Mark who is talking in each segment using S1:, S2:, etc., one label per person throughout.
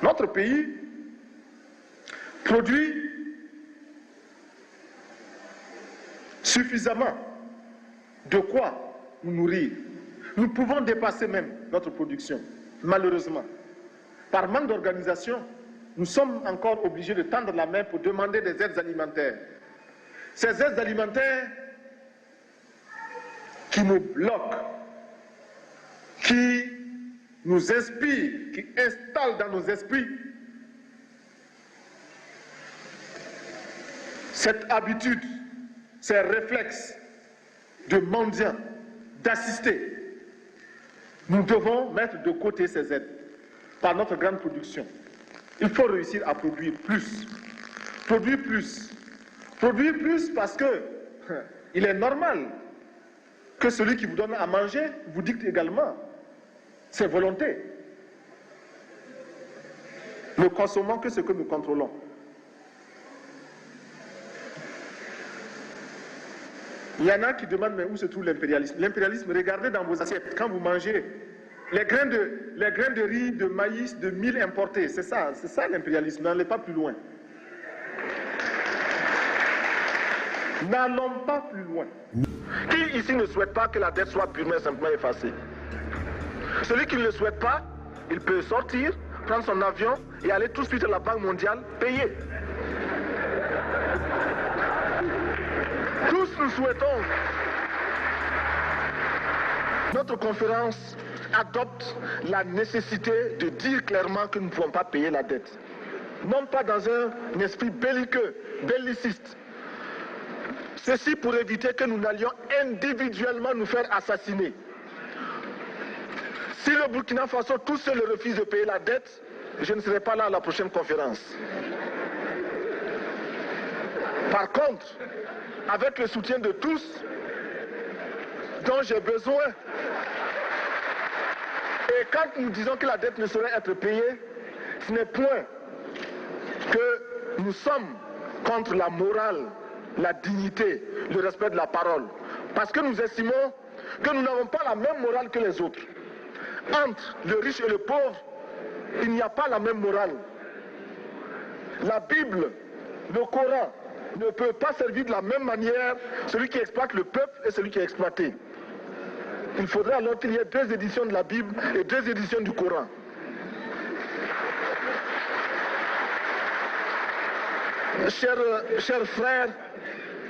S1: Notre pays produit suffisamment de quoi nous nourrir. Nous pouvons dépasser même notre production, malheureusement. Par manque d'organisation, nous sommes encore obligés de tendre la main pour demander des aides alimentaires. Ces aides alimentaires qui nous bloquent, qui nous inspirent, qui installent dans nos esprits cette habitude, ces réflexes de mendiants, d'assister. Nous devons mettre de côté ces aides par notre grande production. Il faut réussir à produire plus. Produire plus. Produire plus parce que il est normal que celui qui vous donne à manger vous dicte également ses volontés. Ne consommons que ce que nous contrôlons. Il y en a qui demandent mais où se trouve l'impérialisme? L'impérialisme, regardez dans vos assiettes, quand vous mangez les grains de riz, de maïs, de mil importés, c'est ça l'impérialisme, n'allez pas plus loin. N'allons pas plus loin. Qui ici ne souhaite pas que la dette soit purement et simplement effacée? Celui qui ne le souhaite pas, il peut sortir, prendre son avion et aller tout de suite à la Banque mondiale payer. Tous nous souhaitons. Notre conférence adopte la nécessité de dire clairement que nous ne pouvons pas payer la dette. Non pas dans un esprit belliqueux, belliciste. Ceci pour éviter que nous n'allions individuellement nous faire assassiner. Si le Burkina Faso tout seul refuse de payer la dette, je ne serai pas là à la prochaine conférence. Par contre, avec le soutien de tous, dont j'ai besoin, et quand nous disons que la dette ne saurait être payée, ce n'est point que nous sommes contre la morale, la dignité, le respect de la parole. Parce que nous estimons que nous n'avons pas la même morale que les autres. Entre le riche et le pauvre, il n'y a pas la même morale. La Bible, le Coran, ne peut pas servir de la même manière celui qui exploite le peuple et celui qui est exploité. Il faudrait alors qu'il y ait 2 éditions de la Bible et 2 éditions du Coran. Chers frères,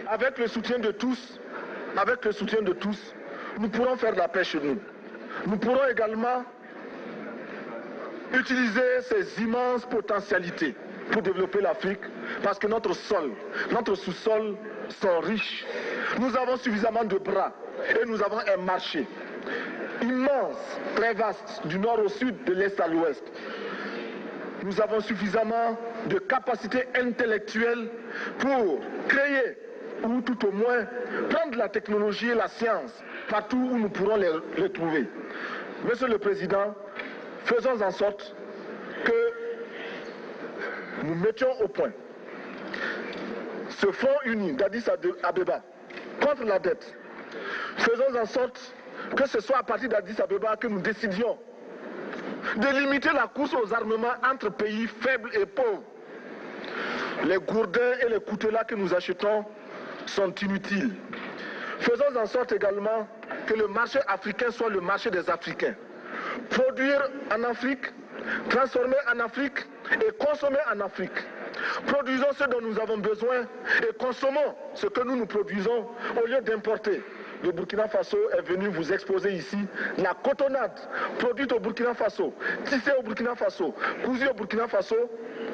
S1: avec le soutien de tous, nous pourrons faire de la paix chez nous. Nous pourrons également utiliser ces immenses potentialités pour développer l'Afrique, parce que notre sol, notre sous-sol sont riches. Nous avons suffisamment de bras et nous avons un marché immense, très vaste, du nord au sud, de l'est à l'ouest. Nous avons suffisamment de capacités intellectuelles pour créer, ou tout au moins prendre la technologie et la science partout où nous pourrons les trouver. Monsieur le Président, faisons en sorte que nous mettions au point ce front uni d'Addis Abeba contre la dette. Faisons en sorte que ce soit à partir d'Addis Abeba que nous décidions de limiter la course aux armements entre pays faibles et pauvres. Les gourdins et les coutelas que nous achetons sont inutiles. Faisons en sorte également que le marché africain soit le marché des Africains. Produire en Afrique, transformer en Afrique et consommer en Afrique. Produisons ce dont nous avons besoin et consommons ce que nous produisons au lieu d'importer. Le Burkina Faso est venu vous exposer ici la cotonnade produite au Burkina Faso, tissée au Burkina Faso, cousue au Burkina Faso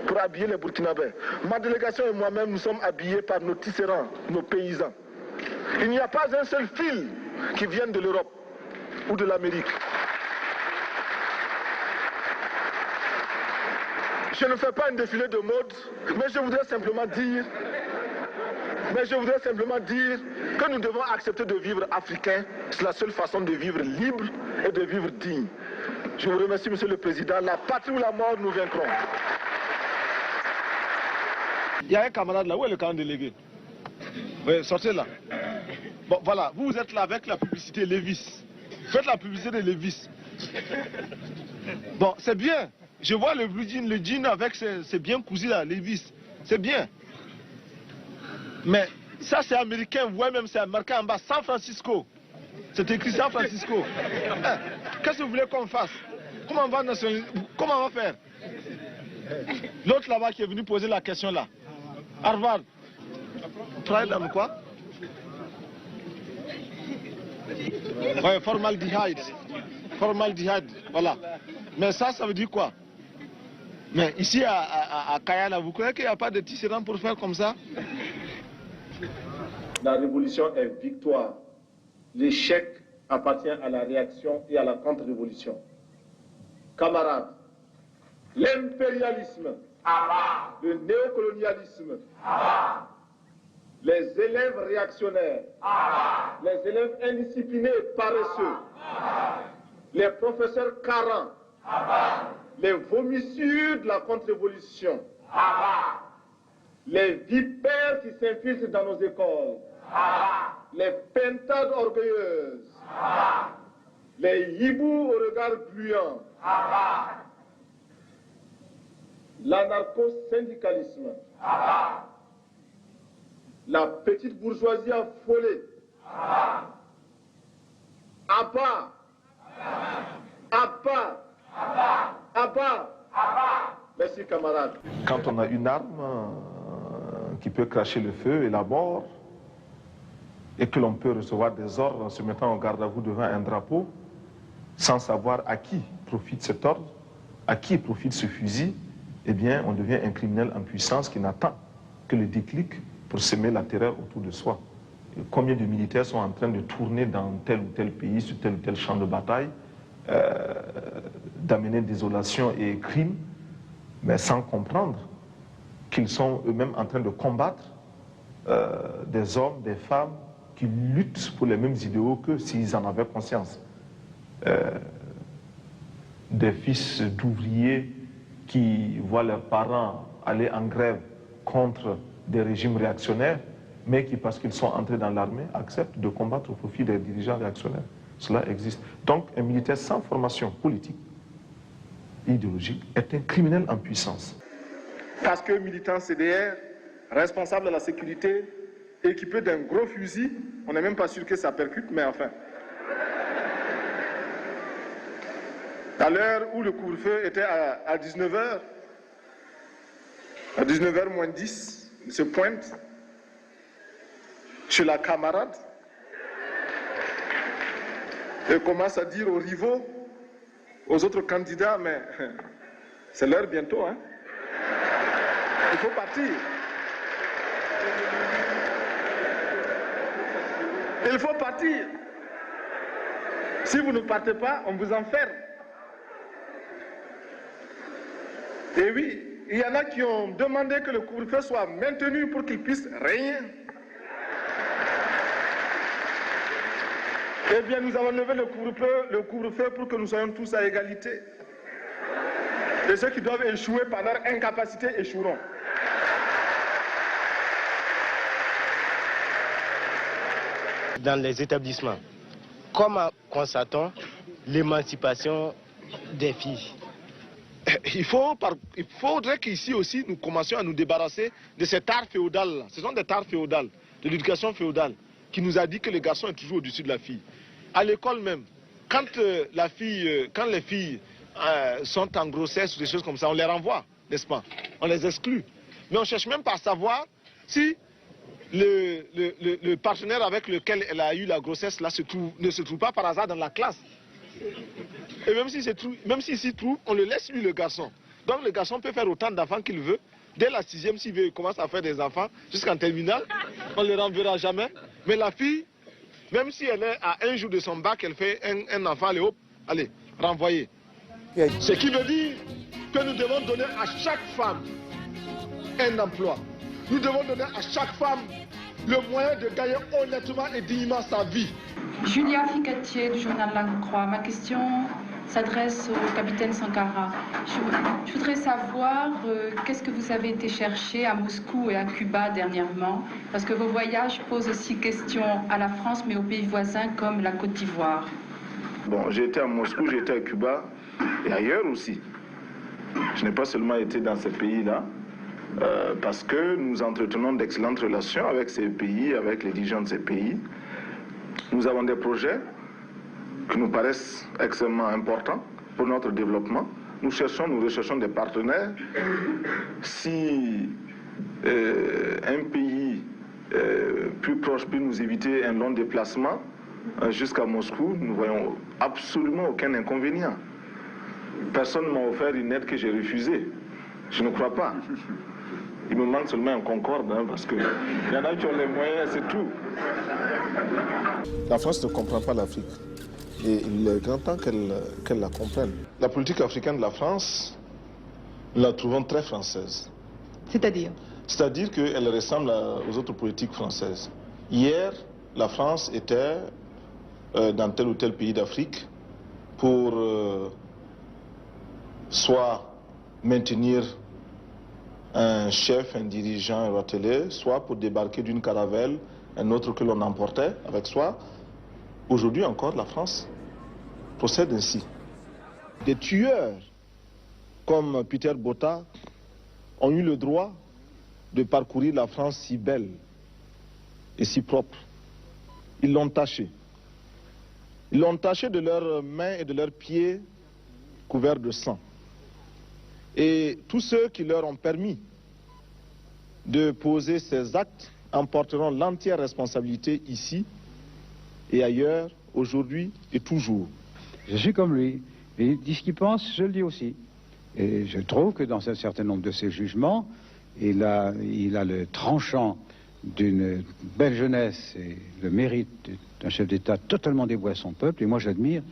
S1: pour habiller les Burkinabés. Ma délégation et moi-même, nous sommes habillés par nos tisserands, nos paysans. Il n'y a pas un seul fil qui vienne de l'Europe ou de l'Amérique. Je ne fais pas un défilé de mode, mais je voudrais simplement dire que nous devons accepter de vivre africain. C'est la seule façon de vivre libre et de vivre digne. Je vous remercie, Monsieur le Président. La patrie ou la mort, nous vaincrons. Il y a un camarade là. Où est le camarade délégué? Oui, sortez là. Bon, voilà. Vous êtes là avec la publicité Levis. Faites la publicité de Levis. Bon, c'est bien. je vois le blue jean, le jean avec ses bien cousus là, les vis. C'est bien. Mais ça c'est américain, vous voyez même c'est marqué en bas, San Francisco. C'est écrit San Francisco. Qu'est-ce que vous voulez qu'on fasse? Comment on va faire? L'autre là-bas qui est venu poser la question là. Harvard. Travaille dans quoi? Ouais, formaldéhyde. Formaldéhyde, voilà. Mais ça veut dire quoi? Mais ici à Kayana, vous croyez qu'il n'y a pas de tisserand pour faire comme ça?
S2: La révolution est victoire. L'échec appartient à la réaction et à la contre-révolution. Camarades, l'impérialisme, le néocolonialisme, les élèves réactionnaires, les élèves indisciplinés et paresseux, les professeurs carents, les vomissures de la contre-révolution, les vipères qui s'infiltrent dans nos écoles, les pintades orgueilleuses, les hiboux au regard gluant, l'anarcho-syndicalisme, la petite bourgeoisie affolée, à bas, à bas. Merci camarades.
S1: Quand on a une arme qui peut cracher le feu et la mort, et que l'on peut recevoir des ordres en se mettant en garde à vous devant un drapeau, sans savoir à qui profite cet ordre, à qui profite ce fusil, eh bien, on devient un criminel en puissance qui n'attend que le déclic pour semer la terreur autour de soi. Et combien de militaires sont en train de tourner dans tel ou tel pays, sur tel ou tel champ de bataille, d'amener désolation et crime, mais sans comprendre qu'ils sont eux-mêmes en train de combattre des hommes, des femmes qui luttent pour les mêmes idéaux que s'ils en avaient conscience. Des fils d'ouvriers qui voient leurs parents aller en grève contre des régimes réactionnaires, mais qui, parce qu'ils sont entrés dans l'armée, acceptent de combattre au profit des dirigeants réactionnaires. Cela existe. Donc, un militaire sans formation politique, idéologique, est un criminel en puissance.
S2: Parce que militant CDR, responsable de la sécurité, équipé d'un gros fusil, on n'est même pas sûr que ça percute, mais enfin. À l'heure où le couvre-feu était à 19h, à 19h moins 10, il se pointe chez la camarade et commence à dire aux rivaux, aux autres candidats, mais c'est l'heure bientôt, hein. Il faut partir. Il faut partir. Si vous ne partez pas, on vous enferme. Et oui, il y en a qui ont demandé que le couvre-feu soit maintenu pour qu'il puisse régner. Eh bien, nous avons levé le couvre-feu pour que nous soyons tous à égalité. Et ceux qui doivent échouer par leur incapacité échoueront.
S3: Dans les établissements, comment constatons l'émancipation des filles?
S1: Il faudrait qu'ici aussi nous commencions à nous débarrasser de cet art féodal. Ce sont des arts féodales, de l'éducation féodale, qui nous a dit que le garçon est toujours au-dessus de la fille. À l'école même, quand les filles sont en grossesse ou des choses comme ça, on les renvoie, n'est-ce pas? On les exclut. Mais on ne cherche même pas à savoir si le partenaire avec lequel elle a eu la grossesse là ne se trouve pas par hasard dans la classe. Et même s'il s'y trouve, on le laisse lui, le garçon. Donc le garçon peut faire autant d'enfants qu'il veut. Dès la 6e, s'il veut, il commence à faire des enfants jusqu'en terminale. On ne le renverra jamais. Mais la fille, même si elle est à un jour de son bac, elle fait un enfant, allez hop, allez, renvoyer. Ce qui veut dire que nous devons donner à chaque femme un emploi. Nous devons donner à chaque femme le moyen de gagner honnêtement et dignement sa vie.
S4: Julia Ficatier du journal La Croix. Ma question s'adresse au capitaine Sankara. Je voudrais savoir qu'est-ce que vous avez été chercher à Moscou et à Cuba dernièrement, parce que vos voyages posent aussi question à la France, mais aux pays voisins comme la Côte d'Ivoire.
S2: Bon, j'ai été à Moscou, j'ai été à Cuba et ailleurs aussi.
S1: Je n'ai pas seulement été dans ces pays-là, parce que nous entretenons d'excellentes relations avec ces pays, avec les dirigeants de ces pays. Nous avons des projets qui nous paraissent extrêmement importants pour notre développement. Nous recherchons des partenaires. Si un pays plus proche peut nous éviter un long déplacement jusqu'à Moscou, nous ne voyons absolument aucun inconvénient. Personne ne m'a offert une aide que j'ai refusée. Je ne crois pas. Il me manque seulement un Concorde, parce qu'il y en a qui ont les moyens, c'est tout.
S5: La France ne comprend pas l'Afrique. Et il est grand temps qu'elle la comprenne. La politique africaine de la France, nous la trouvons très française.
S6: C'est-à-dire?
S5: C'est-à-dire qu'elle ressemble aux autres politiques françaises. Hier, la France était dans tel ou tel pays d'Afrique pour soit maintenir un chef, un dirigeant, un ratelé, soit pour débarquer d'une caravelle, un autre que l'on emportait avec soi. Aujourd'hui encore, la France procède ainsi. Des tueurs comme Peter Botta ont eu le droit de parcourir la France si belle et si propre. Ils l'ont taché. Ils l'ont taché de leurs mains et de leurs pieds couverts de sang. Et tous ceux qui leur ont permis de poser ces actes en porteront l'entière responsabilité ici et ailleurs, aujourd'hui et toujours.
S7: Je suis comme lui. Il dit ce qu'il pense, je le dis aussi. Et je trouve que dans un certain nombre de ses jugements, il a le tranchant d'une belle jeunesse et le mérite d'un chef d'État totalement dévoué à son peuple. Et moi, j'admire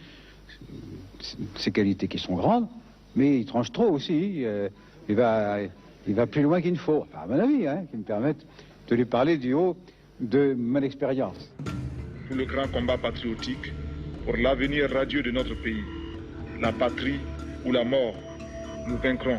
S7: ses qualités qui sont grandes, mais il tranche trop aussi. Il va plus loin qu'il ne faut, à mon avis, qui me permettent de lui parler du haut de mon expérience.
S2: Pour le grand combat patriotique, pour l'avenir radieux de notre pays, la patrie ou la mort, nous vaincrons.